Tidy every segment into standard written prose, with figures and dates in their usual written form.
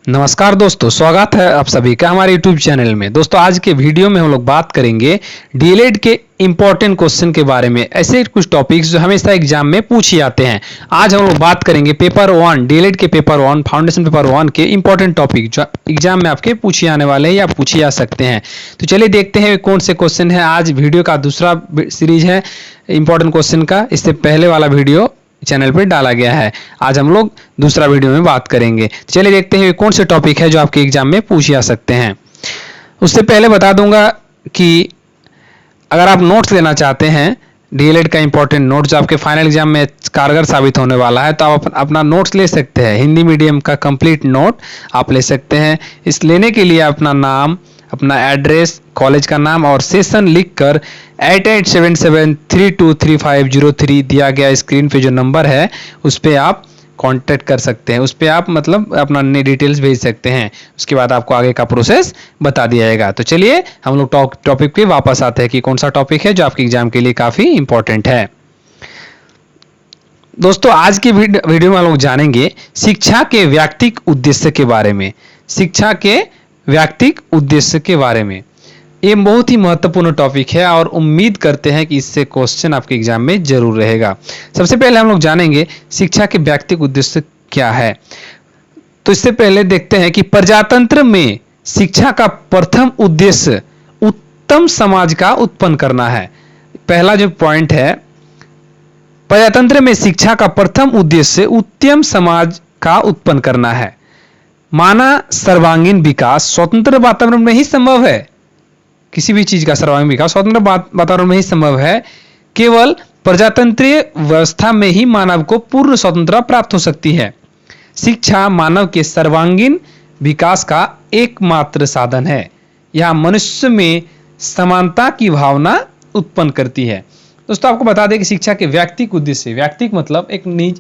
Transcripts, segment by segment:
नमस्कार दोस्तों, स्वागत है आप सभी का हमारे YouTube चैनल में। दोस्तों आज के वीडियो में हम लोग बात करेंगे डीएलएड के इंपॉर्टेंट क्वेश्चन के बारे में। ऐसे कुछ टॉपिक्स जो हमेशा एग्जाम में पूछे जाते हैं। आज हम लोग बात करेंगे पेपर 1 डीएलएड के पेपर 1 फाउंडेशन पेपर 1 के इंपॉर्टेंट टॉपिक जो एग्जाम में आपके पूछे जाने वाले हैं या पूछे जा सकते हैं। तो चलिए देखते हैं कौन से क्वेश्चन है। आज वीडियो का दूसरा सीरीज है इंपॉर्टेंट क्वेश्चन का। इससे पहले वाला वीडियो चैनल पर डाला गया है। आज हम लोग दूसरा वीडियो में बात करेंगे। चलिए देखते हैं कौन से टॉपिक है जो आपके एग्जाम में पूछे जा सकते हैं। उससे पहले बता दूंगा कि अगर आप नोट्स लेना चाहते हैं डीएलएड का इंपॉर्टेंट नोट्स जो आपके फाइनल एग्जाम में कारगर साबित होने वाला है, तो आप अपना नोट्स ले सकते हैं। हिंदी मीडियम का कंप्लीट नोट आप ले सकते हैं। इस लेने के लिए अपना नाम, अपना एड्रेस, कॉलेज का नाम और सेशन लिखकर 8877323503 दिया गया स्क्रीन पे जो नंबर है उस पर आप कांटेक्ट कर सकते हैं। उस पर आप मतलब अपना डिटेल्स भेज सकते हैं। उसके बाद आपको आगे का प्रोसेस बता दिया जाएगा। तो चलिए हम लोग टॉपिक पे वापस आते हैं कि कौन सा टॉपिक है जो आपके एग्जाम के लिए काफ़ी इंपॉर्टेंट है। दोस्तों आज की वीडियो में हम लोग जानेंगे शिक्षा के व्यक्तिक उद्देश्य के बारे में। शिक्षा के व्यक्तिक उद्देश्य के बारे में ये बहुत ही महत्वपूर्ण टॉपिक है और उम्मीद करते हैं कि इससे क्वेश्चन आपके एग्जाम में जरूर रहेगा। सबसे पहले हम लोग जानेंगे शिक्षा के व्यक्तिक उद्देश्य क्या है। तो इससे पहले देखते हैं कि प्रजातंत्र में शिक्षा का प्रथम उद्देश्य उत्तम समाज का उत्पन्न करना है। पहला जो पॉइंट है, प्रजातंत्र में शिक्षा का प्रथम उद्देश्य उत्तम समाज का उत्पन्न करना है। माना सर्वांगीण विकास स्वतंत्र वातावरण में ही संभव है। किसी भी चीज का सर्वांगीण विकास स्वतंत्र वातावरण में ही संभव है। केवल प्रजातंत्रीय व्यवस्था में ही मानव को पूर्ण स्वतंत्रता प्राप्त हो सकती है। शिक्षा मानव के सर्वांगीण विकास का एकमात्र साधन है। यह मनुष्य में समानता की भावना उत्पन्न करती है। दोस्तों आपको बता दें कि शिक्षा के व्यक्तिक उद्देश्य, व्यक्तिक मतलब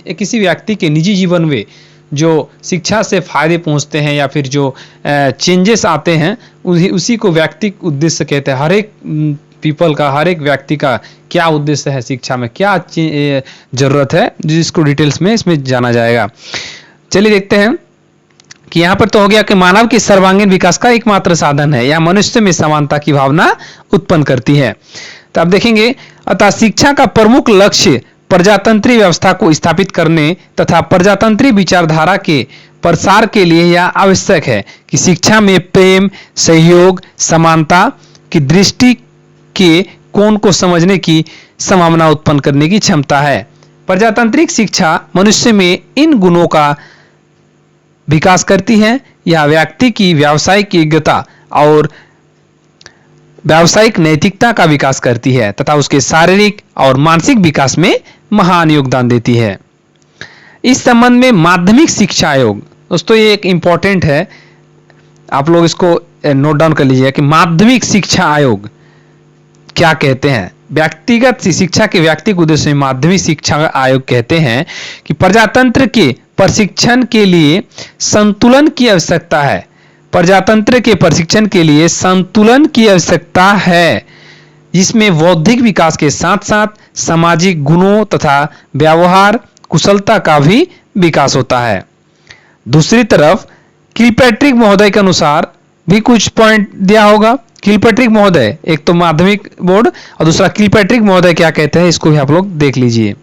किसी व्यक्ति के निजी जीवन में जो शिक्षा से फायदे पहुंचते हैं या फिर जो चेंजेस आते हैं उसी को व्यक्तिक उद्देश्य कहते हैं। हर एक पीपल का, हर एक व्यक्ति का क्या उद्देश्य है, शिक्षा में क्या जरूरत है, जिसको डिटेल्स में इसमें जाना जाएगा। चलिए देखते हैं कि यहाँ पर तो हो गया कि मानव के सर्वांगीण विकास का एकमात्र साधन है। यह मनुष्य में समानता की भावना उत्पन्न करती है। तो आप देखेंगे अतः शिक्षा का प्रमुख लक्ष्य प्रजातंत्रीय व्यवस्था को स्थापित करने तथा प्रजातंत्रीय विचारधारा के प्रसार के लिए यह आवश्यक है कि शिक्षा में प्रेम, सहयोग, समानता की दृष्टि के कोण को समझने की संभावना उत्पन्न करने की क्षमता है। प्रजातांत्रिक शिक्षा मनुष्य में इन गुणों का विकास करती है। यह व्यक्ति की व्यावसायिक योग्यता और व्यावसायिक नैतिकता का विकास करती है तथा उसके शारीरिक और मानसिक विकास में महान योगदान देती है। इस संबंध में माध्यमिक शिक्षा आयोग, दोस्तों ये एक इंपॉर्टेंट है, आप लोग इसको नोट डाउन कर लीजिए कि माध्यमिक शिक्षा आयोग क्या कहते हैं। व्यक्तिगत शिक्षा के व्यक्तिगत उद्देश्य में माध्यमिक शिक्षा आयोग कहते हैं कि प्रजातंत्र के प्रशिक्षण के लिए संतुलन की आवश्यकता है। प्रजातंत्र के प्रशिक्षण के लिए संतुलन की आवश्यकता है, जिसमें बौद्धिक विकास के साथ साथ सामाजिक गुणों तथा व्यवहार कुशलता का भी विकास होता है। दूसरी तरफ किलपैट्रिक महोदय के अनुसार भी कुछ पॉइंट दिया होगा। किलपैट्रिक महोदय, एक तो माध्यमिक बोर्ड और दूसरा किलपैट्रिक महोदय क्या कहते हैं, इसको भी आप लोग देख लीजिए।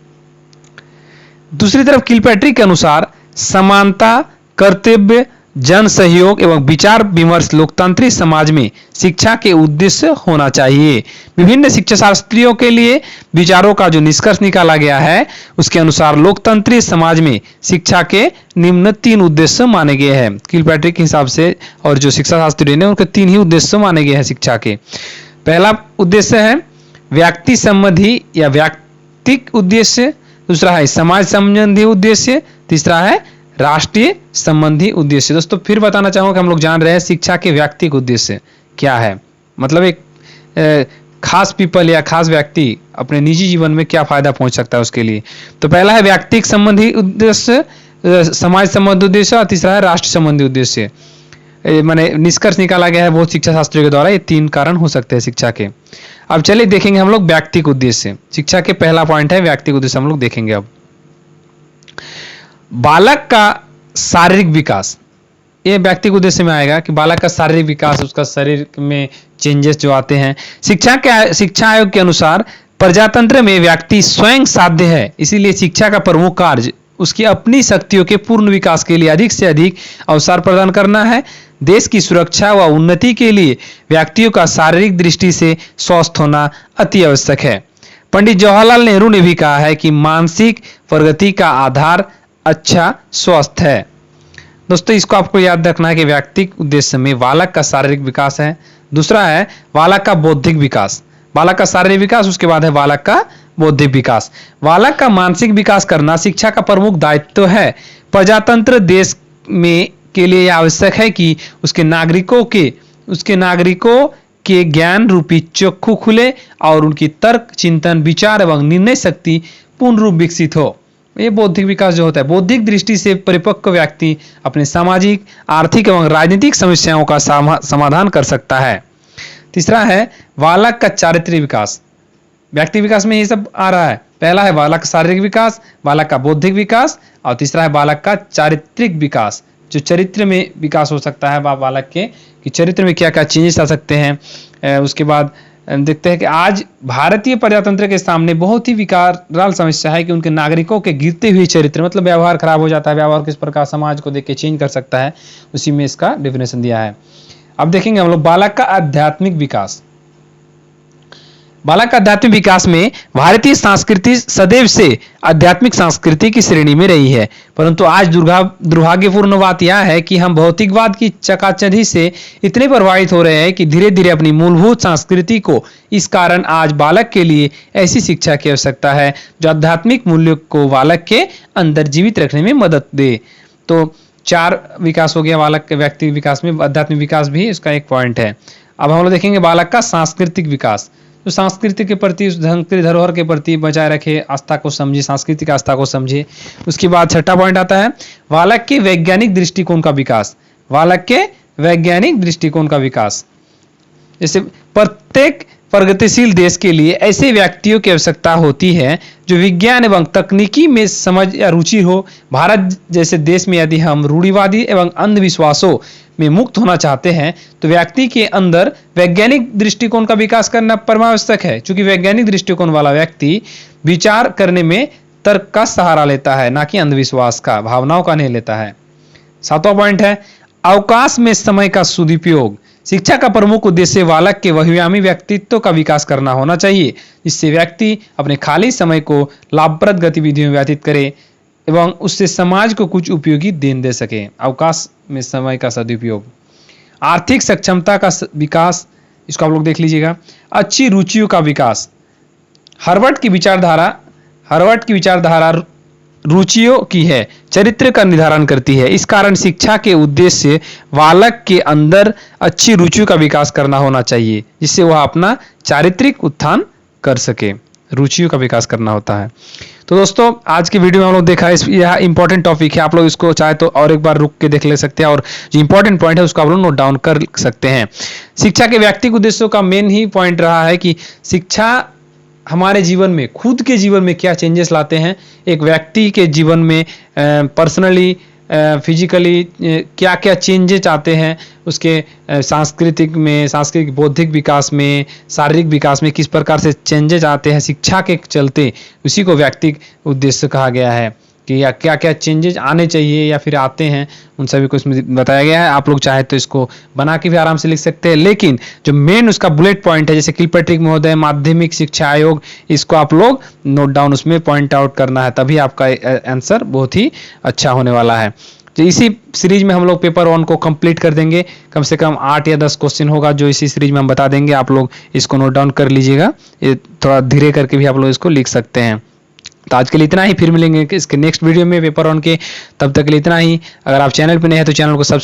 दूसरी तरफ किलपैट्रिक के अनुसार समानता, कर्तव्य, जन सहयोग एवं विचार विमर्श लोकतांत्रिक समाज में शिक्षा के उद्देश्य होना चाहिए। विभिन्न शिक्षा शास्त्रियों के लिए विचारों का जो निष्कर्ष निकाला गया है उसके अनुसार लोकतांत्रिक समाज में शिक्षा के निम्न 3 उद्देश्य माने गए हैं। किलपैट्रिक के हिसाब से और जो शिक्षा शास्त्री ने उनके 3 ही उद्देश्य माने गए हैं शिक्षा के। पहला उद्देश्य है व्यक्ति संबंधी या व्यक्तिक उद्देश्य, दूसरा है समाज संबंधी उद्देश्य, तीसरा है राष्ट्रीय संबंधी उद्देश्य। दोस्तों फिर बताना चाहूंगा कि हम लोग जान रहे हैं शिक्षा के व्यक्तिक उद्देश्य क्या है, मतलब एक खास पीपल या खास व्यक्ति अपने निजी जीवन में क्या फायदा पहुंच सकता है उसके लिए। तो पहला है व्यक्तिक संबंधी उद्देश्य, समाज संबंधी उद्देश्य और तीसरा है राष्ट्र संबंधी उद्देश्य। माने निष्कर्ष निकाला गया है बहुत शिक्षा शास्त्रियों के द्वारा। ये 3 कारण हो सकते हैं शिक्षा के। अब चलिए देखेंगे हम लोग व्यक्तिक उद्देश्य। शिक्षा के पहला पॉइंट है व्यक्तिक उद्देश्य, हम लोग देखेंगे। अब बालक का शारीरिक विकास, ये व्यक्तिगत उद्देश्य में आएगा कि बालक का शारीरिक विकास, उसका शरीर में चेंजेस जो आते हैं। शिक्षा आयोग के अनुसार प्रजातंत्र में व्यक्ति स्वयं साध्य है, इसीलिए शिक्षा का प्रमुख कार्य उसकी अपनी शक्तियों के पूर्ण विकास के लिए अधिक से अधिक अवसर प्रदान करना है। देश की सुरक्षा व उन्नति के लिए व्यक्तियों का शारीरिक दृष्टि से स्वस्थ होना अति आवश्यक है। पंडित जवाहरलाल नेहरू ने भी कहा है कि मानसिक प्रगति का आधार अच्छा स्वास्थ्य है। दोस्तों, इसको आपको याद रखना है कि व्यक्तिगत उद्देश्य में बालक का शारीरिक विकास है, दूसरा है बालक का बौद्धिक विकास। बालक का शारीरिक विकास, उसके बाद है बालक का बौद्धिक विकास। बालक का मानसिक विकास करना शिक्षा का प्रमुख दायित्व है। प्रजातंत्र देश में के लिए यह आवश्यक है कि उसके नागरिकों के ज्ञान रूपी चक्षु खुले और उनकी तर्क, चिंतन, विचार एवं निर्णय शक्ति पूर्ण रूप विकसित हो। ये बौद्धिक विकास जो होता है, बौद्धिक दृष्टि से परिपक्व व्यक्ति अपने सामाजिक, आर्थिक एवं राजनीतिक समस्याओं का समाधान कर सकता है। तीसरा है बालक का चारित्रिक विकास। व्यक्ति विकास में ये सब आ रहा है। पहला है बालक का शारीरिक विकास, बालक का बौद्धिक विकास, और तीसरा है बालक का चारित्रिक विकास, जो चरित्र में विकास हो सकता है बालक के, कि चरित्र में क्या क्या चेंजेस आ सकते हैं। उसके बाद देखते हैं कि आज भारतीय प्रजातंत्र के सामने बहुत ही विकराल समस्या है कि उनके नागरिकों के गिरते हुए चरित्र, मतलब व्यवहार खराब हो जाता है। व्यवहार किस प्रकार समाज को देख के चेंज कर सकता है, उसी में इसका डेफिनेशन दिया है। अब देखेंगे हम लोग बालक का आध्यात्मिक विकास। बालक का आध्यात्मिक विकास में भारतीय संस्कृति सदैव से आध्यात्मिक संस्कृति की श्रेणी में रही है, परंतु आज दुर्भाग्यपूर्ण बात यह है कि हम भौतिकवाद की चकाचौंधी से इतने प्रभावित हो रहे हैं कि धीरे धीरे अपनी मूलभूत संस्कृति को, इस कारण आज बालक के लिए ऐसी शिक्षा की आवश्यकता है जो आध्यात्मिक मूल्यों को बालक के अंदर जीवित रखने में मदद दे। तो 4 विकास हो गया बालक के व्यक्तिगत विकास में, आध्यात्मिक विकास भी इसका एक पॉइंट है। अब हम लोग देखेंगे बालक का सांस्कृतिक विकास। तो संस्कृति के प्रति, उस संस्कृति धरोहर के प्रति बचाए रखे आस्था को समझे, सांस्कृतिक आस्था को समझे। उसके बाद 6ठा पॉइंट आता है बालक के वैज्ञानिक दृष्टिकोण का विकास। बालक के वैज्ञानिक दृष्टिकोण का विकास, जैसे प्रत्येक प्रगतिशील देश के लिए ऐसे व्यक्तियों की आवश्यकता होती है जो विज्ञान एवं तकनीकी में समझ या रुचि हो। भारत जैसे देश में यदि हम रूढ़िवादी एवं अंधविश्वासों में मुक्त होना चाहते हैं तो व्यक्ति के अंदर वैज्ञानिक दृष्टिकोण का विकास करना परमावश्यक है, क्योंकि वैज्ञानिक दृष्टिकोण वाला व्यक्ति विचार करने में तर्क का सहारा लेता है, ना कि अंधविश्वास का, भावनाओं का नहीं लेता है। 7वां पॉइंट है अवकाश में समय का सदुपयोग। शिक्षा का प्रमुख उद्देश्य बालक के बहुआयामी व्यक्तित्व का विकास करना होना चाहिए, जिससे व्यक्ति अपने खाली समय को लाभप्रद गतिविधियों में व्यतीत करे एवं उससे समाज को कुछ उपयोगी देन दे सके। अवकाश में समय का सदुपयोग। आर्थिक सक्षमता का विकास, इसको आप लोग देख लीजिएगा। अच्छी रुचियों का विकास। हार्वर्ड की विचारधारा रुचियों की है, चरित्र का निर्धारण करती है। इस कारण शिक्षा के उद्देश्य बालक के अंदर अच्छी रुचियों का विकास करना होना चाहिए, जिससे वह अपना चारित्रिक उत्थान कर सके। रुचियों का विकास करना होता है। तो दोस्तों, आज की वीडियो में हम लोग देखा है, यह इंपॉर्टेंट टॉपिक है। आप लोग इसको चाहे तो और एक बार रुक के देख ले सकते हैं और जो इंपॉर्टेंट पॉइंट है उसको आप लोग नोट डाउन कर सकते हैं। शिक्षा के व्यक्तिगत उद्देश्यों का मेन ही पॉइंट रहा है कि शिक्षा हमारे जीवन में, खुद के जीवन में क्या चेंजेस लाते हैं, एक व्यक्ति के जीवन में पर्सनली, फिजिकली क्या क्या चेंजेस आते हैं, उसके सांस्कृतिक बौद्धिक विकास में, शारीरिक विकास में किस प्रकार से चेंजेस आते हैं शिक्षा के चलते, उसी को व्यक्तिगत उद्देश्य कहा गया है कि या क्या क्या चेंजेस आने चाहिए या फिर आते हैं, उन सभी को इसमें बताया गया है। आप लोग चाहे तो इसको बना के भी आराम से लिख सकते हैं, लेकिन जो मेन उसका बुलेट पॉइंट है, जैसे किलपैट्रिक महोदय, माध्यमिक शिक्षा आयोग, इसको आप लोग नोट डाउन उसमें पॉइंट आउट करना है, तभी आपका आंसर बहुत ही अच्छा होने वाला है। तो इसी सीरीज में हम लोग पेपर 1 को कंप्लीट कर देंगे। कम से कम 8 या 10 क्वेश्चन होगा जो इसी सीरीज में हम बता देंगे। आप लोग इसको नोट डाउन कर लीजिएगा, ये थोड़ा धीरे करके भी आप लोग इसको लिख सकते हैं। तो आज के लिए इतना ही, फिर मिलेंगे इसके नेक्स्ट वीडियो में पेपर 1 के। तब तक के लिए इतना ही। अगर आप चैनल पर नए हैं तो चैनल को सब्सक्राइब